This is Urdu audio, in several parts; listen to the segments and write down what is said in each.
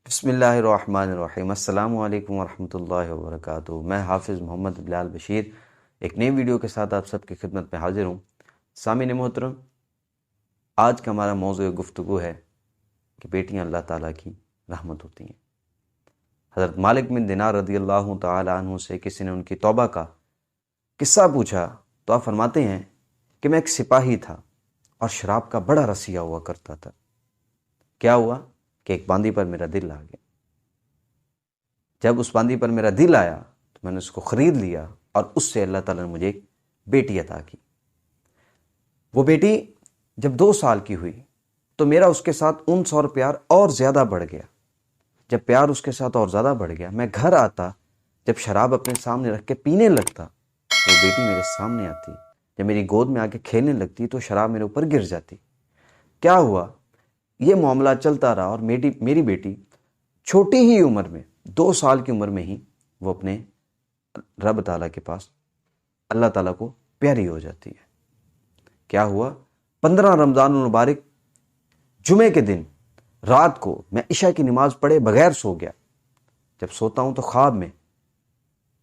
بسم اللہ الرحمن الرحیم۔ السلام علیکم ورحمۃ اللہ وبرکاتہ۔ میں حافظ محمد بلال بشیر ایک نئی ویڈیو کے ساتھ آپ سب کی خدمت میں حاضر ہوں۔ سامعین محترم، آج کا ہمارا موضوع گفتگو ہے کہ بیٹیاں اللہ تعالیٰ کی رحمت ہوتی ہیں۔ حضرت مالک بن دینار رضی اللہ تعالیٰ عنہ سے کسی نے ان کی توبہ کا قصہ پوچھا تو آپ فرماتے ہیں کہ میں ایک سپاہی تھا اور شراب کا بڑا رسیہ ہوا کرتا تھا۔ کیا ہوا کہ ایک باندی پر میرا دل آ گیا۔ جب اس باندی پر میرا دل آیا تو میں نے اس کو خرید لیا اور اس سے اللہ تعالیٰ نے مجھے ایک بیٹی عطا کی۔ وہ بیٹی جب 2 سال کی ہوئی تو میرا اس کے ساتھ انس اور پیار اور زیادہ بڑھ گیا۔ جب پیار اس کے ساتھ اور زیادہ بڑھ گیا، میں گھر آتا، جب شراب اپنے سامنے رکھ کے پینے لگتا، وہ بیٹی میرے سامنے آتی، جب میری گود میں آ کے کھیلنے لگتی تو شراب میرے اوپر گر جاتی۔ کیا ہوا؟ یہ معاملہ چلتا رہا اور میری بیٹی چھوٹی ہی عمر میں 2 سال کی عمر میں ہی وہ اپنے رب تعالیٰ کے پاس اللہ تعالیٰ کو پیاری ہو جاتی ہے۔ کیا ہوا؟ 15 رمضان المبارک جمعے کے دن رات کو میں عشاء کی نماز پڑھے بغیر سو گیا۔ جب سوتا ہوں تو خواب میں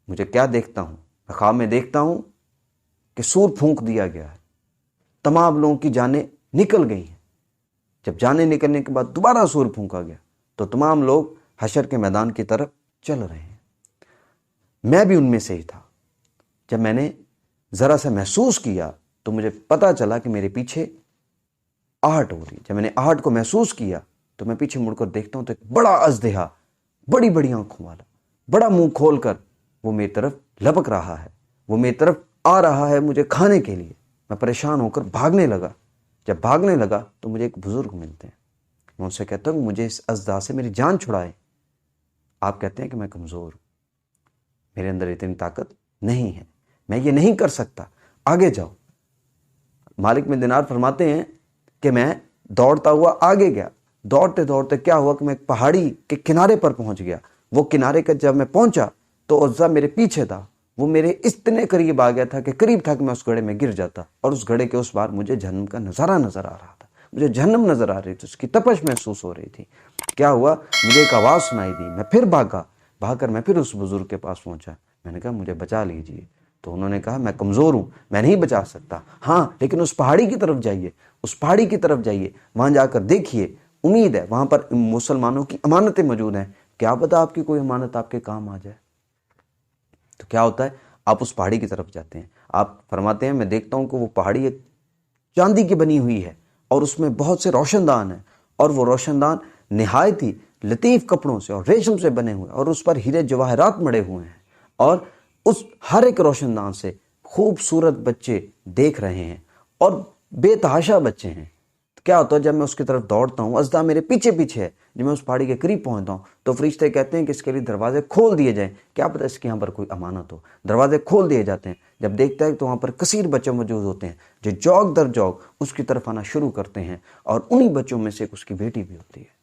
مجھے کیا دیکھتا ہوں؟ میں خواب میں دیکھتا ہوں کہ سور پھونک دیا گیا ہے، تمام لوگوں کی جانیں نکل گئی ہیں۔ جب جانیں نکلنے کے بعد دوبارہ سور پھونکا گیا تو تمام لوگ حشر کے میدان کی طرف چل رہے ہیں۔ میں بھی ان میں سے ہی تھا۔ جب میں نے ذرا سا محسوس کیا تو مجھے پتا چلا کہ میرے پیچھے آہٹ ہو رہی۔ جب میں نے آہٹ کو محسوس کیا تو میں پیچھے مڑ کر دیکھتا ہوں تو ایک بڑا اژدہا، بڑی بڑی آنکھوں والا، بڑا منہ کھول کر وہ میری طرف لپک رہا ہے، وہ میری طرف آ رہا ہے مجھے کھانے کے لیے۔ میں پریشان ہو کر بھاگنے لگا۔ جب بھاگنے لگا تو مجھے ایک بزرگ ملتے ہیں۔ میں ان سے کہتا ہوں مجھے اس اژدہا سے میری جان چھڑائے۔ آپ کہتے ہیں کہ میں کمزور ہوں، میرے اندر اتنی طاقت نہیں ہے، میں یہ نہیں کر سکتا، آگے جاؤ۔ مالک بن دینار فرماتے ہیں کہ میں دوڑتا ہوا آگے گیا۔ دوڑتے دوڑتے کیا ہوا کہ میں ایک پہاڑی کے کنارے پر پہنچ گیا۔ وہ کنارے کا جب میں پہنچا تو عزا میرے پیچھے تھا۔ وہ میرے اتنے قریب آ گیا تھا کہ قریب تھا کہ میں اس گڑھے میں گر جاتا، اور اس گڑھے کے اس بار مجھے جہنم کا نظارہ نظر آ رہا تھا۔ مجھے جہنم نظر آ رہی تھی، اس کی تپش محسوس ہو رہی تھی۔ کیا ہوا؟ مجھے ایک آواز سنائی دی، میں پھر بھاگ کر میں پھر اس بزرگ کے پاس پہنچا۔ میں نے کہا مجھے بچا لیجیے۔ تو انہوں نے کہا میں کمزور ہوں، میں نہیں بچا سکتا، ہاں لیکن اس پہاڑی کی طرف جائیے، اس پہاڑی کی طرف جائیے، وہاں جا کر دیکھیے، امید ہے وہاں پر مسلمانوں کی امانتیں موجود ہیں، کیا پتہ آپ کی کوئی امانت آپ کے کام آ جائے۔ تو کیا ہوتا ہے؟ آپ اس پہاڑی کی طرف جاتے ہیں۔ آپ فرماتے ہیں میں دیکھتا ہوں کہ وہ پہاڑی ایک چاندی کی بنی ہوئی ہے اور اس میں بہت سے روشن دان ہیں، اور وہ روشن دان نہایت ہی لطیف کپڑوں سے اور ریشم سے بنے ہوئے، اور اس پر ہیرے جواہرات مڑے ہوئے ہیں، اور اس ہر ایک روشن دان سے خوبصورت بچے دیکھ رہے ہیں، اور بے تحاشا بچے ہیں۔ کیا ہوتا ہے؟ جب میں اس کی طرف دوڑتا ہوں، اژدہا میرے پیچھے پیچھے ہے، جب میں اس پہاڑی کے قریب پہنچتا ہوں تو فرشتے کہتے ہیں کہ اس کے لیے دروازے کھول دیے جائیں، کیا پتہ اس کے یہاں پر کوئی امانت ہو۔ دروازے کھول دیے جاتے ہیں۔ جب دیکھتا ہے تو وہاں پر کثیر بچے موجود ہوتے ہیں جو جوگ در جوگ اس کی طرف آنا شروع کرتے ہیں، اور انہی بچوں میں سے ایک اس کی بیٹی بھی ہوتی ہے۔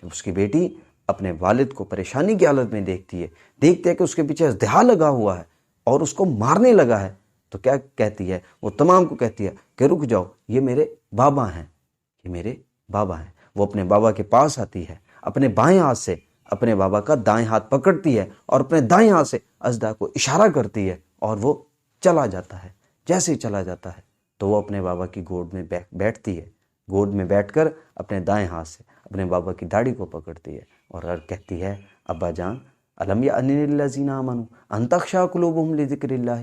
جب اس کی بیٹی اپنے والد کو پریشانی کی حالت میں دیکھتی ہے کہ اس کے پیچھے اژدہا لگا ہوا ہے اور اس کو مارنے لگا ہے، تو کیا کہتی ہے؟ وہ تمام کو کہتی ہے کہ رک جاؤ، یہ میرے بابا ہیں، یہ میرے بابا ہیں۔ وہ اپنے بابا کے پاس آتی ہے، اپنے بائیں ہاتھ سے اپنے بابا کا دائیں ہاتھ پکڑتی ہے اور اپنے دائیں ہاتھ سے اژدہا کو اشارہ کرتی ہے، اور وہ چلا جاتا ہے۔ جیسے ہی چلا جاتا ہے تو وہ اپنے بابا کی گود میں بیٹھتی ہے، گود میں بیٹھ کر اپنے دائیں ہاتھ سے اپنے بابا کی داڑھی کو پکڑتی ہے اور کہتی ہے ابا جان الم یأن للذین آمنوا ان تخشع قلوبہم لذکر اللہ،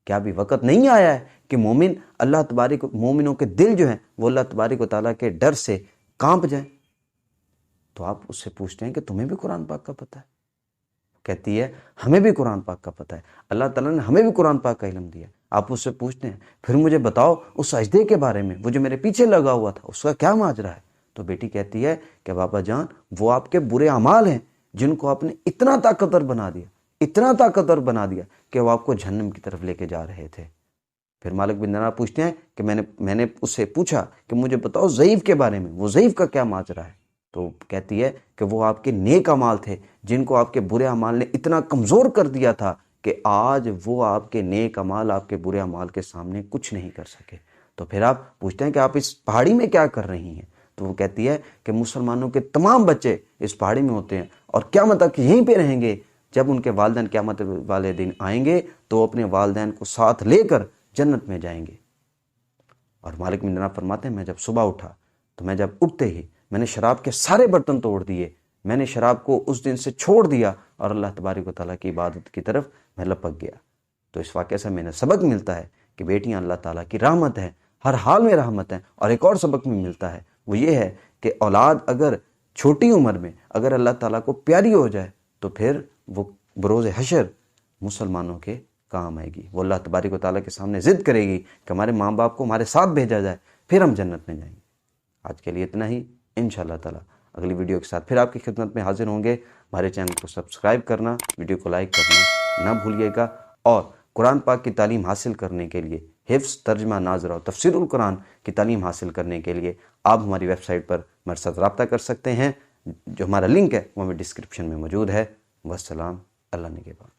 کیا ابھی وقت نہیں آیا ہے کہ مومنوں کے دل جو ہیں وہ اللہ تبارک و تعالیٰ کے ڈر سے کانپ جائیں؟ تو آپ اس سے پوچھتے ہیں کہ تمہیں بھی قرآن پاک کا پتہ ہے؟ کہتی ہے ہمیں بھی قرآن پاک کا پتہ ہے، اللہ تعالیٰ نے ہمیں بھی قرآن پاک کا علم دیا۔ آپ اس سے پوچھتے ہیں پھر مجھے بتاؤ اس سجدے کے بارے میں، وہ جو میرے پیچھے لگا ہوا تھا، اس کا کیا ماجرا ہے؟ تو بیٹی کہتی ہے کہ بابا جان وہ آپ کے برے اعمال ہیں جن کو آپ نے اتنا طاقتور بنا دیا، اتنا طاقتور بنا دیا کہ وہ آپ کو جہنم کی طرف لے کے جا رہے تھے۔ پھر مالک بن دینار پوچھتے ہیں کہ میں نے اس سے پوچھا کہ مجھے بتاؤ ضعیف کے بارے میں، وہ ضعیف کا کیا ماجرا ہے؟ تو کہتی ہے کہ وہ آپ کے نیک اعمال تھے جن کو آپ کے برے اعمال نے اتنا کمزور کر دیا تھا کہ آج وہ آپ کے نیک اعمال آپ کے برے اعمال کے سامنے کچھ نہیں کر سکے۔ تو پھر آپ پوچھتے ہیں کہ آپ اس پہاڑی میں کیا کر رہی ہیں؟ تو وہ کہتی ہے کہ مسلمانوں کے تمام بچے اس پہاڑی میں ہوتے ہیں اور قیامت تک یہیں پہ رہیں گے. جب ان کے والدین قیامت والے دن آئیں گے تو وہ اپنے والدین کو ساتھ لے کر جنت میں جائیں گے. اور مالک بن دینار فرماتے ہیں میں جب صبح اٹھا تو میں جب اٹھتے ہی میں نے شراب کے سارے برتن توڑ دیے. میں نے شراب کو اس دن سے چھوڑ دیا اور اللہ تبارک و تعالیٰ کی عبادت کی طرف میں لپک گیا. تو اس واقعے سے میں نے سبق ملتا ہے کہ بیٹیاں اللہ تعالیٰ کی رحمت ہیں، ہر حال میں رحمت ہیں. اور ایک اور سبق میں ملتا ہے، وہ یہ ہے کہ اولاد اگر چھوٹی عمر میں اگر اللہ تعالیٰ کو پیاری ہو جائے تو پھر وہ بروز حشر مسلمانوں کے کام آئے گی. وہ اللہ تبارک و تعالیٰ کے سامنے ضد کرے گی کہ ہمارے ماں باپ کو ہمارے ساتھ بھیجا جائے، پھر ہم جنت میں جائیں گے. آج کے لیے اتنا ہی. انشاءاللہ تعالیٰ اگلی ویڈیو کے ساتھ پھر آپ کی خدمت میں حاضر ہوں گے. ہمارے چینل کو سبسکرائب کرنا، ویڈیو کو لائک کرنا نہ بھولیے گا. اور قرآن پاک کی تعلیم حاصل کرنے کے لیے، حفظ، ترجمہ، ناظرہ اور تفسیر القرآن کی تعلیم حاصل کرنے کے لیے آپ ہماری ویب سائٹ پر ہمارے ساتھ رابطہ کر سکتے ہیں. جو ہمارا لنک ہے وہ ہمیں ڈسکرپشن میں موجود ہے. والسلام، اللہ نگہبان.